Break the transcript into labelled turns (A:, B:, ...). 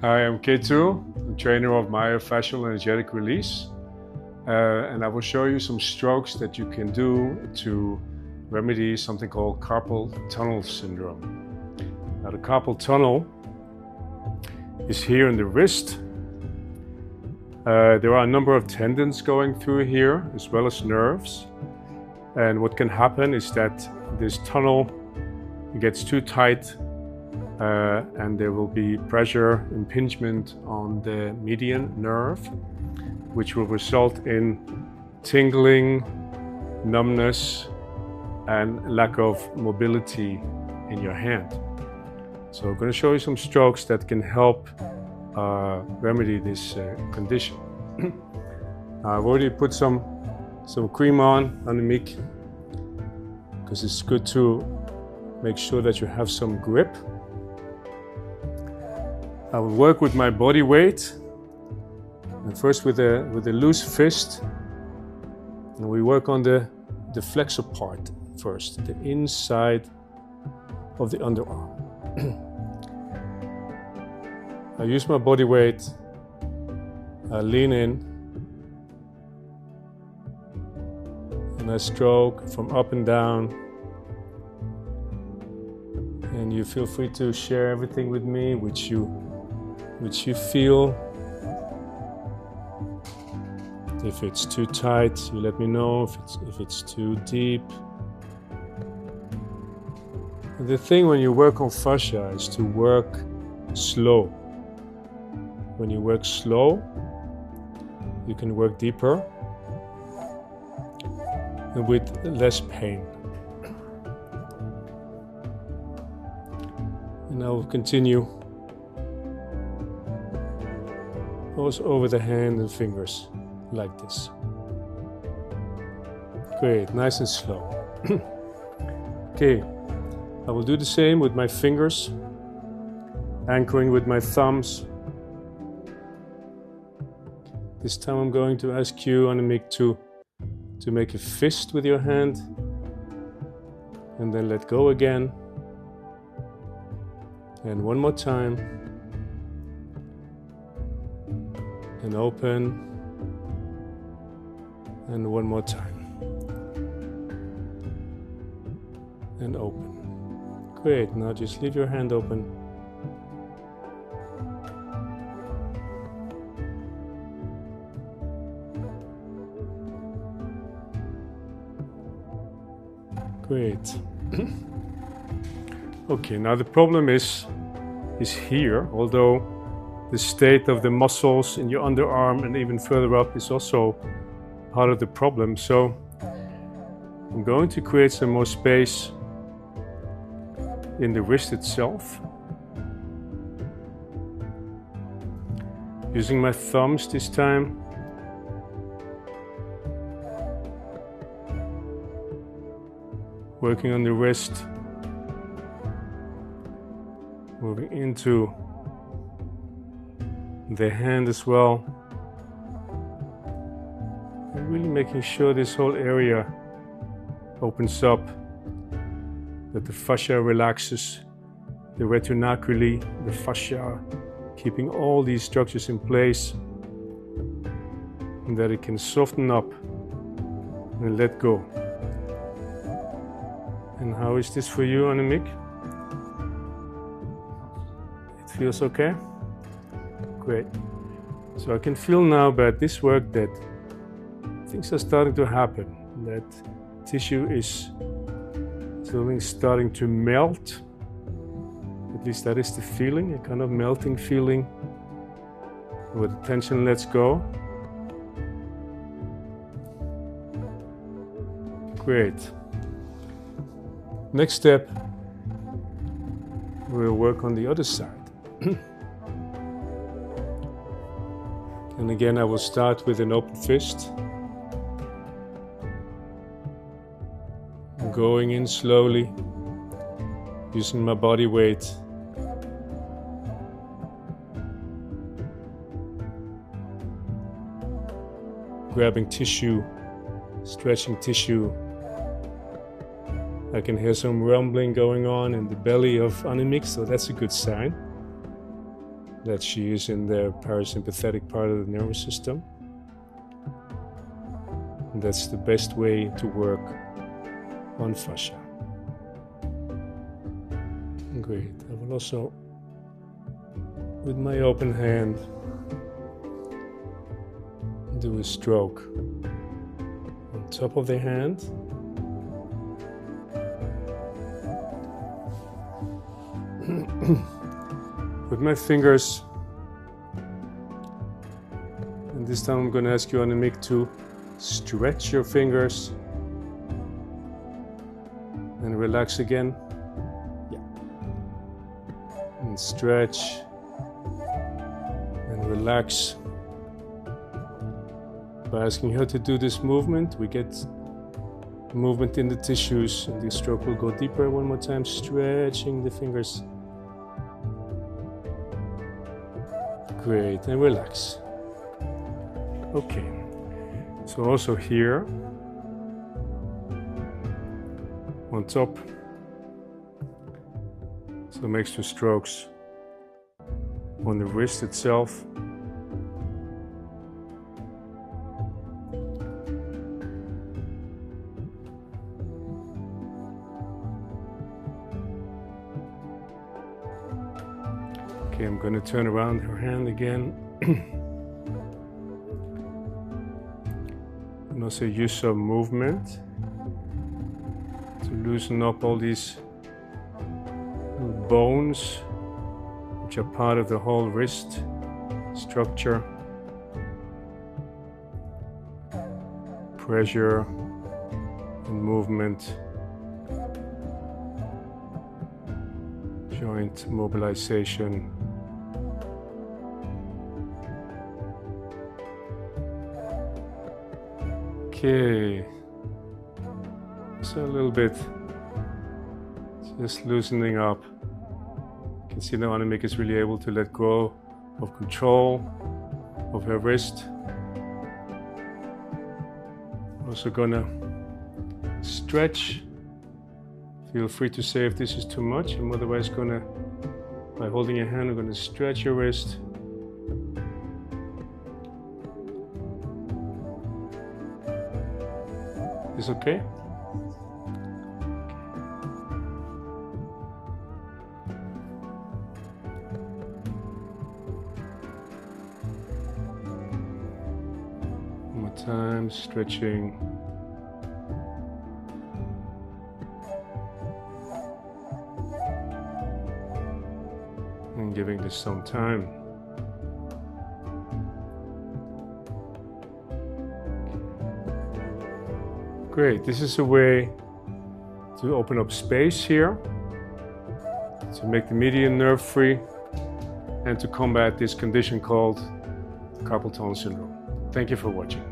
A: Hi, I'm Ketu, trainer of Myofascial energetic release, and I will show you some strokes that you can do to remedy something called carpal tunnel syndrome. Now, the carpal tunnel is here in the wrist. There are a number of tendons going through here, as well as nerves. And what can happen is that this tunnel gets too tight, and there will be pressure impingement on the median nerve, which will result in tingling, numbness, and lack of mobility in your hand. So I'm going to show you some strokes that can help remedy this condition. I've already put some cream on the mic, because it's good to make sure that you have some grip. I will work with my body weight, and first with a loose fist, and we work on the flexor part first, the inside of the underarm. I use my body weight, I lean in, and I stroke from up and down. And you feel free to share everything with me which you feel. If it's too tight, you let me know. If it's too deep. And the thing when you work on fascia is to work slow. When you work slow, you can work deeper and with less pain. And I will continue goes over the hand and fingers like this. Great, nice and slow. Okay, I will do the same with my fingers, anchoring with my thumbs. This time I'm going to ask you on the mic to make a fist with your hand, and then let go again. And one more time. And open. And one more time. And open. Great, now just leave your hand open. Great. Okay, now the problem is here, although the state of the muscles in your underarm and even further up is also part of the problem. So I'm going to create some more space in the wrist itself. Using my thumbs this time. Working on the wrist. Moving into the hand as well. And really making sure this whole area opens up, that the fascia relaxes, the retinaculi, the fascia, keeping all these structures in place, and that it can soften up and let go. And how is this for you on the mic? It feels okay? Great. So I can feel now by this work that things are starting to happen, that tissue is starting to melt. At least that is the feeling, a kind of melting feeling, where the tension lets go. Great. Next step, we'll work on the other side. And again, I will start with an open fist. Going in slowly, using my body weight. Grabbing tissue, stretching tissue. I can hear some rumbling going on in the belly of Annemiek, so that's a good sign. that she is in the parasympathetic part of the nervous system. And that's the best way to work on fascia. Great. I will also, with my open hand, do a stroke on top of the hand. With my fingers, and this time I'm going to ask you, 𝐼𝐴𝐴𝐴, to stretch your fingers and relax again. Yeah. And stretch and relax. By asking her to do this movement, we get movement in the tissues, and the stroke will go deeper. One more time, stretching the fingers. Great, and relax. Okay, so also here on top, so makes 2 strokes on the wrist itself. Okay, I'm going to turn around her hand again. And also use some movement to loosen up all these bones, which are part of the whole wrist structure. Pressure and movement, joint mobilization. Okay, so a little bit, just loosening up. You can see now 𝐼𝐴𝐴 is really able to let go of control of her wrist. Also gonna stretch. Feel free to say if this is too much. I'm otherwise gonna, by holding your hand, I'm gonna stretch your wrist. Is okay? One more time, stretching. And giving this some time. Great, this is a way to open up space here, to make the median nerve free, and to combat this condition called carpal tunnel syndrome. Thank you for watching.